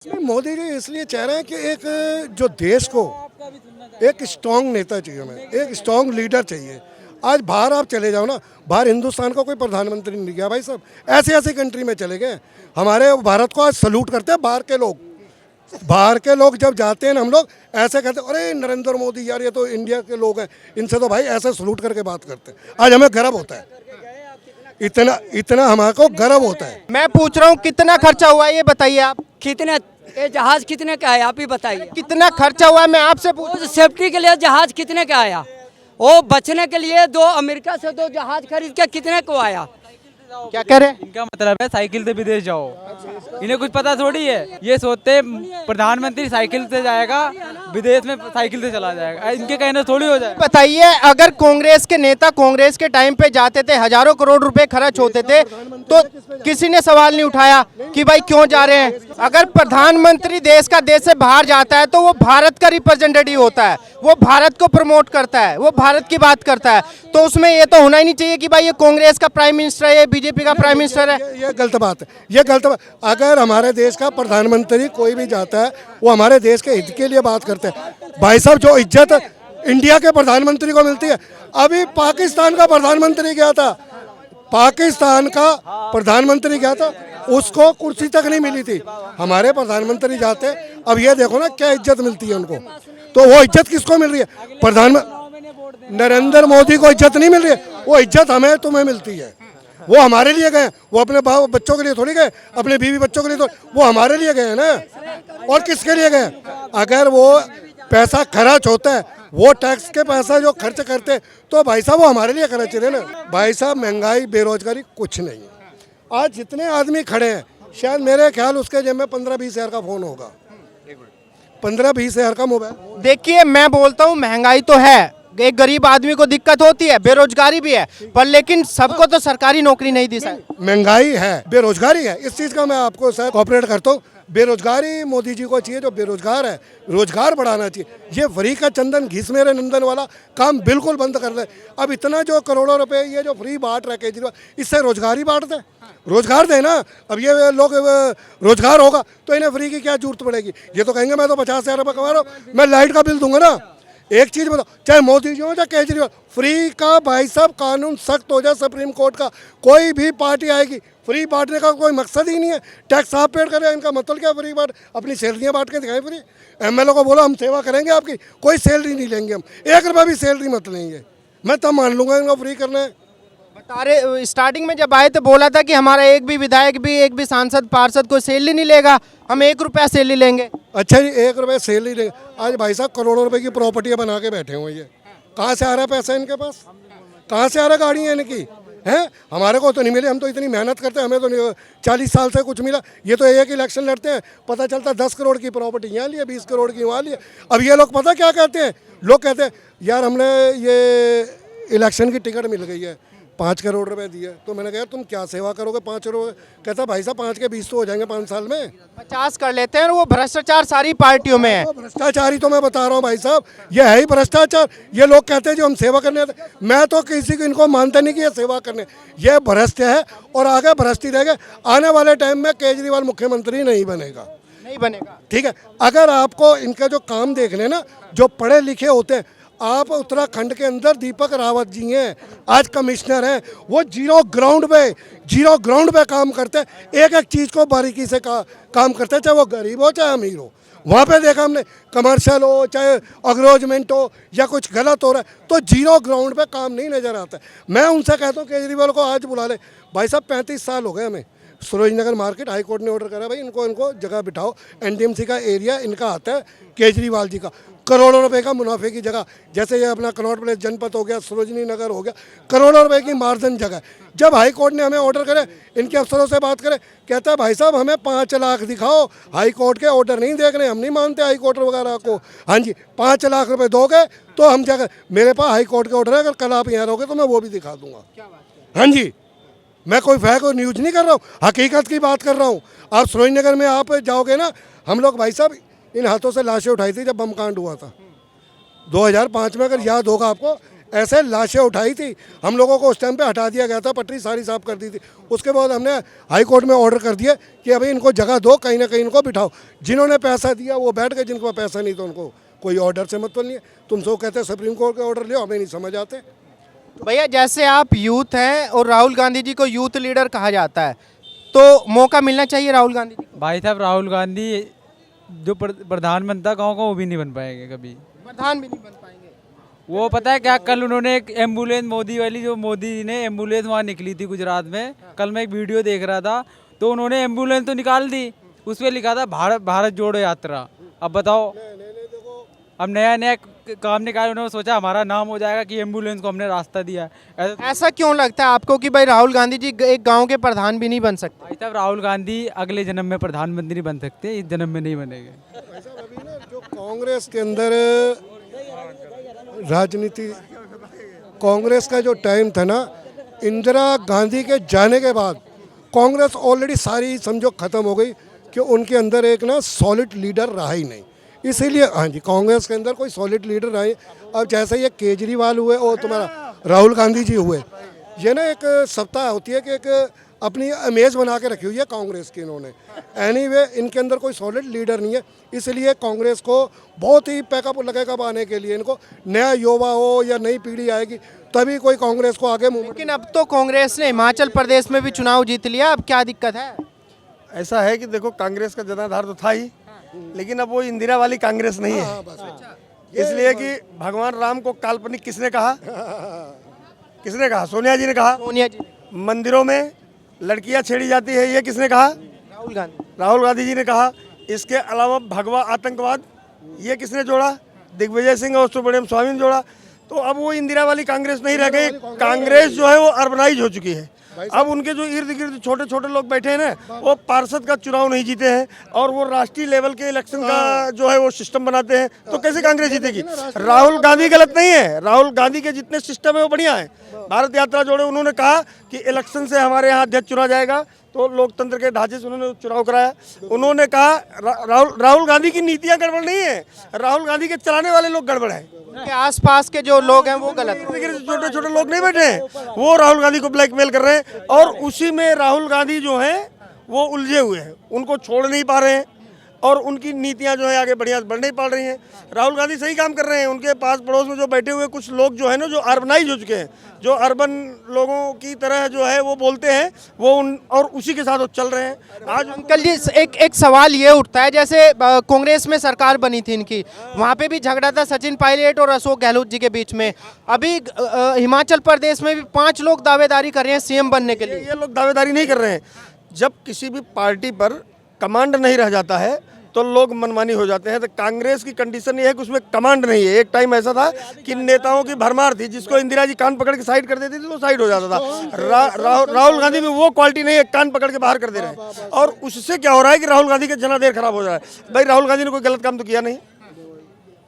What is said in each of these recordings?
नहीं, मोदी जी इसलिए चाह रहे हैं कि एक जो देश को एक स्ट्रांग नेता चाहिए, हमें एक स्ट्रांग लीडर चाहिए। आज बाहर आप चले जाओ ना, बाहर हिंदुस्तान का कोई प्रधानमंत्री नहीं गया भाई साहब, ऐसी ऐसी कंट्री में चले गए। हमारे भारत को आज सल्यूट करते हैं बाहर के लोग। बाहर के लोग जब जाते हैं ना, हम लोग ऐसे कहते हैं, अरे नरेंद्र मोदी यार, ये तो इंडिया के लोग हैं, इनसे तो भाई ऐसे सल्यूट करके बात करते हैं। आज हमें गर्व होता है, इतना इतना हमारे को गर्व होता है। मैं पूछ रहा हूँ कितना खर्चा हुआ है ये बताइए आप। कितने ये जहाज कितने का है आप ही बताइए। कितना खर्चा हुआ है मैं आपसे पूछ। वो सेफ्टी के लिए जहाज कितने का आया? वो बचने के लिए दो अमेरिका से दो जहाज खरीद के कितने को आया? क्या कह रहे हैं? इनका मतलब है साइकिल से विदेश जाओ। इन्हें कुछ पता थोड़ी है। ये सोचते हैं प्रधानमंत्री साइकिल से जाएगा विदेश में, साइकिल से चला जाएगा। इनके कहने थोड़ी हो जाए। बताइए, अगर कांग्रेस के नेता कांग्रेस के टाइम पे जाते थे, हजारों करोड़ रुपए खर्च होते थे, तो किसी ने सवाल नहीं उठाया कि भाई क्यों जा रहे हैं। अगर प्रधानमंत्री देश से बाहर जाता है तो वो भारत का रिप्रेजेंटेटिव होता है, वो भारत को प्रमोट करता है, वो भारत की बात करता है। तो उसमें ये तो होना ही नहीं चाहिए कि भाई ये कांग्रेस का प्राइम मिनिस्टर है, बीजेपी का प्राइम मिनिस्टर है। ये गलत बात है, ये गलत बात। अगर हमारे देश का प्रधानमंत्री कोई भी जाता है, वो हमारे देश के हित के लिए बात करते हैं। भाई साहब, जो इज्जत इंडिया के प्रधानमंत्री को मिलती है, अभी पाकिस्तान का प्रधानमंत्री गया था, पाकिस्तान का प्रधानमंत्री गया था, उसको कुर्सी तक नहीं मिली थी। हमारे प्रधानमंत्री जाते, अब ये देखो ना क्या इज्जत मिलती है उनको। तो वो इज्जत किसको मिल रही है? प्रधानमंत्री नरेंद्र मोदी को इज्जत नहीं मिल रही है, वो इज्जत हमें तुम्हें मिलती है। वो हमारे लिए गए, वो अपने बच्चों के लिए थोड़ी गए, अपने बीवी बच्चों के लिए, तो वो हमारे लिए गए हैं ना। और किसके लिए गए? अगर वो पैसा खर्च होता है, वो टैक्स के पैसा जो खर्च करते हैं, तो भाई साहब वो हमारे लिए खर्च रहे ना। भाई साहब, महंगाई बेरोजगारी कुछ नहीं है। आज जितने आदमी खड़े हैं, शायद मेरे ख्याल उसके जेब में 15-20 हज़ार का फोन होगा, 15-20 हज़ार का मोबाइल। देखिए, मैं बोलता हूँ महंगाई तो है, एक गरीब आदमी को दिक्कत होती है, बेरोजगारी भी है, पर लेकिन सबको तो सरकारी नौकरी नहीं दी सर। महंगाई है, बेरोजगारी है, इस चीज़ का मैं आपको शायद कॉपरेट करता हूँ। बेरोजगारी मोदी जी को चाहिए, जो बेरोजगार है रोजगार बढ़ाना चाहिए। ये फ्री का चंदन घिस मेरे नंदन वाला काम बिल्कुल बंद कर दे। अब इतना जो करोड़ों रुपए ये जो फ्री बांट रहे केजरीवाल, इससे रोजगार ही बांट दे, रोजगार दे ना। अब ये लोग रोजगार होगा तो इन्हें फ्री की क्या जरूरत पड़ेगी? ये तो कहेंगे मैं तो 50,000 रुपये कमा रहा हूँ, मैं लाइट का बिल दूंगा ना। एक चीज़ बताओ, चाहे मोदी जी हो चाहे केजरीवाल, फ्री का भाई साहब कानून सख्त हो जाए सुप्रीम कोर्ट का, कोई भी पार्टी आएगी, फ्री बांटने का कोई मकसद ही नहीं है। टैक्स आप पेड करें, इनका मतलब क्या? फ्री बांट, अपनी सैलरियाँ बांट के दिखाएं फ्री। एमएलए को बोलो हम सेवा करेंगे आपकी, कोई सैलरी नहीं लेंगे, हम 1 रुपये भी सैलरी मत लेंगे, मैं तब मान लूँगा इनको फ्री करना है। बता रहे, स्टार्टिंग में जब आए तो बोला था कि हमारा एक भी विधायक भी, एक भी सांसद पार्षद को सैलरी नहीं लेगा, हम 1 रुपया सैलरी लेंगे। अच्छा जी, 1 रुपये सैलरी लेंगे। आज भाई साहब करोड़ों रुपए की प्रॉपर्टियाँ बना के बैठे हुए, ये कहाँ से आ रहा है पैसा इनके पास? कहाँ से आ रहा है गाड़ियाँ इनकी? हैं, हमारे को तो नहीं मिले, हम तो इतनी मेहनत करते हैं, हमें तो 40 साल से कुछ मिला। ये तो एक इलेक्शन लड़ते हैं, पता चलता 10 करोड़ की प्रॉपर्टी यहाँ लिया, 20 करोड़ की वहाँ लिया। अब ये लोग पता क्या कहते हैं? लोग कहते हैं यार हमने ये इलेक्शन की टिकट मिल गई है, 5 करोड़ रुपए दिए। तो मैंने कहा तुम क्या सेवा करोगे 5 करोड़? कहता भाई साहब 5 के 20 तो हो जाएंगे 5 साल में, 50 कर लेते हैं। और वो भ्रष्टाचार सारी पार्टियों में है। भ्रष्टाचारी तो मैं बता रहा हूँ भाई साहब, ये है ही भ्रष्टाचार। ये लोग कहते हैं जो हम सेवा करने आते, मैं तो किसी को इनको मानता नहीं कि ये सेवा करने, ये भ्रष्ट है और आगे भ्रष्ट ही रहेगा। आने वाले टाइम में केजरीवाल मुख्यमंत्री नहीं बनेगा, नहीं बनेगा। ठीक है। अगर आपको इनका जो काम देख लेना, जो पढ़े लिखे होते हैं, आप उत्तराखंड के अंदर दीपक रावत जी हैं, आज कमिश्नर हैं, वो जीरो ग्राउंड पे काम करते हैं, एक एक चीज़ को बारीकी से काम करते हैं, चाहे वो गरीब हो चाहे अमीर हो। वहाँ पे देखा हमने, कमर्शियल हो चाहे अग्रोजमेंट हो या कुछ गलत हो रहा है, तो जीरो ग्राउंड पे काम नहीं नज़र आता है। मैं उनसे कहता हूँ केजरीवाल को आज बुला ले। भाई साहब 35 साल हो गए हमें, सूरजनगर मार्केट हाई कोर्ट ने ऑर्डर करा भाई इनको जगह बिठाओ, एनडीएमसी का एरिया इनका आता है, केजरीवाल जी का करोड़ों रुपए का मुनाफे की जगह, जैसे ये अपना कनॉट प्लेस जनपद हो गया, सरोजनी नगर हो गया, करोड़ों रुपए की मार्जिन जगह। जब हाई कोर्ट ने हमें ऑर्डर करे, इनके अफसरों से बात करें, कहता है भाई साहब हमें 5 लाख दिखाओ, हाई कोर्ट के ऑर्डर नहीं देख रहे, हम नहीं मानते हाई कोर्ट वगैरह को। हाँ जी, 5 लाख रुपए दोगे तो हम जाकर, मेरे पास हाई कोर्ट के ऑर्डर है, अगर कल आप यहाँ रहोगे तो मैं वो भी दिखा दूंगा। हाँ जी, मैं कोई फेक और न्यूज नहीं कर रहा हूँ, हकीकत की बात कर रहा हूँ। आप सरोजनगर में आप जाओगे ना, हम लोग भाई साहब इन हाथों से लाशें उठाई थी जब बम कांड हुआ था 2005 में, अगर याद होगा आपको। ऐसे लाशें उठाई थी, हम लोगों को उस टाइम पे हटा दिया गया था, पटरी सारी साफ कर दी थी। उसके बाद हमने हाई कोर्ट में ऑर्डर कर दिया कि अभी इनको जगह दो, कहीं ना कहीं इनको बिठाओ। जिन्होंने पैसा दिया वो बैठ गए, जिनको पैसा नहीं तो उनको कोई ऑर्डर से मतलब नहीं है। तुम सब कहते हैं सुप्रीम कोर्ट के ऑर्डर लियो, हमें नहीं समझ आते। भैया जैसे आप यूथ हैं और राहुल गांधी जी को यूथ लीडर कहा जाता है, तो मौका मिलना चाहिए राहुल गांधी जी को। भाई साहब राहुल गांधी जो प्रधानमंत्री था गाँव का, वो भी नहीं बन पाएंगे कभी। प्रधान भी नहीं बन पाएंगे। वो पता है क्या, कल उन्होंने एक एम्बुलेंस, मोदी वाली जो मोदी जी ने एम्बुलेंस वहाँ निकली थी गुजरात में, कल मैं एक वीडियो देख रहा था, तो उन्होंने एम्बुलेंस तो निकाल दी, उस पर लिखा था भारत जोड़ो यात्रा। अब बताओ, अब नया काम निकाले, उन्होंने सोचा हमारा नाम हो जाएगा कि एम्बुलेंस को हमने रास्ता दिया। ऐसा क्यों लगता है आपको कि भाई राहुल गांधी जी एक गांव के प्रधान भी नहीं बन सकते? भाई साहब राहुल गांधी अगले जन्म में प्रधानमंत्री बन सकते, इस जन्म में नहीं बनेंगे। जो कांग्रेस के अंदर राजनीति, कांग्रेस का जो टाइम था ना, इंदिरा गांधी के जाने के बाद कांग्रेस ऑलरेडी सारी समझो ख़त्म हो गई, कि उनके अंदर एक ना सॉलिड लीडर रहा ही नहीं। इसीलिए हाँ जी, कांग्रेस के अंदर कोई सॉलिड लीडर रहा ही। अब जैसे ये केजरीवाल हुए और तुम्हारा राहुल गांधी जी हुए, ये ना एक सत्ता होती है कि एक अपनी इमेज बना के रखी हुई है कांग्रेस की इन्होंने। एनीवे इनके अंदर कोई सॉलिड लीडर नहीं है, इसलिए कांग्रेस को बहुत ही पैकअप लगेगा आने के लिए। इनको नया युवा हो या नई पीढ़ी आएगी तभी कोई कांग्रेस को आगे मूव। लेकिन अब तो कांग्रेस ने हिमाचल प्रदेश में भी चुनाव जीत लिया, अब क्या दिक्कत है? ऐसा है कि देखो, कांग्रेस का जनाधार तो था ही, लेकिन अब वो इंदिरा वाली कांग्रेस नहीं है। इसलिए कि भगवान राम को काल्पनिक किसने कहा? किसने कहा? सोनिया जी ने कहा। सोनिया जी, मंदिरों में लड़कियां छेड़ी जाती है, ये किसने कहा? राहुल गांधी। राहुल गांधी जी ने कहा। इसके अलावा भगवा आतंकवाद, ये किसने जोड़ा? दिग्विजय सिंह और सुब्रमण्यम स्वामी ने जोड़ा। तो अब वो इंदिरा वाली कांग्रेस नहीं रह गई। कांग्रेस जो है वो अर्बनाइज हो चुकी है। अब उनके जो इर्द गिर्द छोटे छोटे लोग बैठे हैं ना, वो पार्षद का चुनाव नहीं जीते हैं और वो राष्ट्रीय लेवल के इलेक्शन का जो है वो सिस्टम बनाते हैं, तो कैसे कांग्रेस जीतेगी? राहुल गांधी गलत नहीं है, राहुल गांधी के जितने सिस्टम है वो बढ़िया है। भारत यात्रा जोड़े, उन्होंने कहा कि इलेक्शन से हमारे यहाँ अध्यक्ष चुना जाएगा, तो लोकतंत्र के ढांचे से उन्होंने चुनाव कराया। उन्होंने कहा राहुल गांधी की नीतियाँ गड़बड़ नहीं है, राहुल गांधी के चलाने वाले लोग गड़बड़ है। उनके आसपास के जो लोग हैं वो गलत हैं। छोटे छोटे लोग नहीं बैठे हैं, वो राहुल गांधी को ब्लैकमेल कर रहे हैं और उसी में राहुल गांधी जो हैं वो उलझे हुए हैं, उनको छोड़ नहीं पा रहे हैं और उनकी नीतियां जो है आगे बढ़िया बढ़ नहीं पा रही हैं। राहुल गांधी सही काम कर रहे हैं, उनके पास पड़ोस में जो बैठे हुए कुछ लोग जो है ना, जो अर्बनाइज हो चुके हैं, जो अर्बन लोगों की तरह जो है वो बोलते हैं, वो और उसी के साथ वो चल रहे हैं। आज अंकल जी, एक सवाल ये उठता है, जैसे कांग्रेस में सरकार बनी थी इनकी, वहाँ पे भी झगड़ा था सचिन पायलट और अशोक गहलोत जी के बीच में। अभी हिमाचल प्रदेश में भी 5 लोग दावेदारी कर रहे हैं सीएम बनने के लिए। ये लोग दावेदारी नहीं कर रहे हैं। जब किसी भी पार्टी पर कमांड नहीं रह जाता है तो लोग मनमानी हो जाते हैं। तो कांग्रेस की कंडीशन ये है कि उसमें कमांड नहीं है। एक टाइम ऐसा था कि नेताओं की भरमार थी, जिसको इंदिरा जी कान पकड़ के साइड कर देती थी तो साइड हो जाता था। राहुल गांधी में वो क्वालिटी नहीं है, कान पकड़ के बाहर कर दे रहे हैं और उससे क्या हो रहा है कि राहुल गांधी का जनादेश खराब हो रहा है। भाई राहुल गांधी ने कोई गलत काम तो किया नहीं,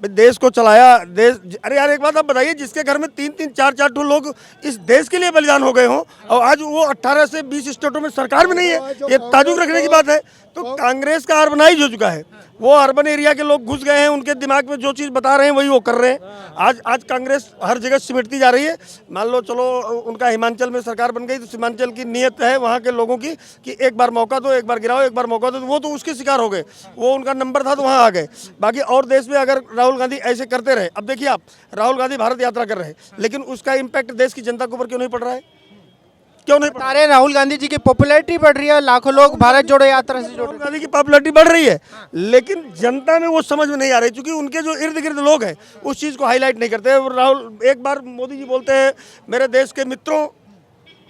देश को चलाया। देश, अरे यार एक बात आप बताइए, जिसके घर में 3-3, 4-4 ठो लोग इस देश के लिए बलिदान हो गए हों और आज वो 18 से 20 स्टेटों में सरकार में नहीं है, ये ताजुब रखने की बात है। तो कांग्रेस का अर्बनाइज हो चुका है, वो अर्बन एरिया के लोग घुस गए हैं, उनके दिमाग में जो चीज़ बता रहे हैं वही वो कर रहे हैं। आज कांग्रेस हर जगह सिमटती जा रही है। मान लो चलो उनका हिमाचल में सरकार बन गई, तो हिमाचल की नीयत है वहाँ के लोगों की कि एक बार मौका दो, एक बार गिराओ, एक बार मौका दो, तो वो तो उसके शिकार हो गए, वो उनका नंबर था तो वहाँ आ गए। बाकी और देश में अगर राहुल गांधी ऐसे करते रहे, अब देखिए आप, राहुल गांधी भारत यात्रा कर रहे हैं, लेकिन उसका इम्पैक्ट देश की जनता के ऊपर क्यों नहीं पड़ रहा है? क्यों नहीं पड़? अरे राहुल गांधी जी की पॉपुलैरिटी बढ़ रही है, लाखों लोग भारत जोड़ो यात्रा से जुड़ राहुल गांधी की पॉपुलैरिटी बढ़ रही है, लेकिन जनता में वो समझ में नहीं आ रही, क्योंकि उनके जो इर्द गिर्द लोग हैं उस चीज़ को हाईलाइट नहीं करते। राहुल, एक बार मोदी जी बोलते हैं मेरे देश के मित्रों,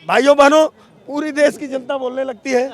भाइयों बहनों, पूरी देश की जनता बोलने लगती है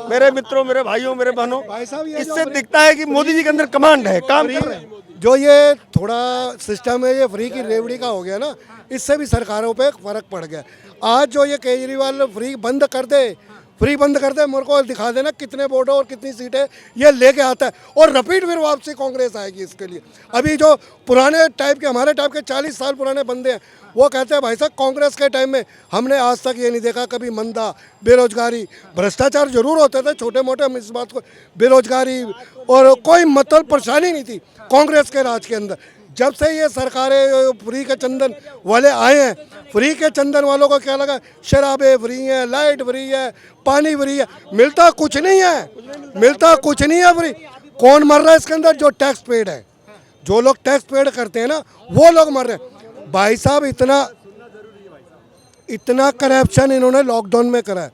मेरे मित्रों, मेरे भाइयों, मेरे बहनों। इससे दिखता है कि मोदी जी के अंदर कमांड है, काम कर रहे हैं। जो ये थोड़ा सिस्टम है ये फ्री की रेवड़ी का हो गया ना, इससे भी सरकारों पे फर्क पड़ गया। आज जो ये केजरीवाल फ्री बंद कर दे, मेरे को दिखा देना कितने वोट और कितनी सीटें ये लेके आता है, और रिपीट फिर वापसी कांग्रेस आएगी इसके लिए। अभी जो पुराने टाइप के, हमारे टाइप के 40 साल पुराने बंदे हैं, वो कहते हैं भाई साहब कांग्रेस के टाइम में हमने आज तक ये नहीं देखा कभी मंदा, बेरोजगारी, भ्रष्टाचार जरूर होते थे छोटे मोटे, हम इस बात को, बेरोजगारी और कोई मतलब परेशानी नहीं थी कांग्रेस के राज के अंदर। जब से ये सरकारें फ्री के चंदन वाले आए हैं, फ्री के चंदन वालों को क्या लगा, शराबें फ्री हैं, लाइट फ्री है, पानी फ्री है, मिलता कुछ नहीं है, मिलता कुछ नहीं है फ्री। कौन मर रहा है इसके अंदर? जो टैक्स पेड है, जो लोग टैक्स पेड करते हैं ना, वो लोग मर रहे हैं। भाई साहब इतना करप्शन इन्होंने लॉकडाउन में करा है।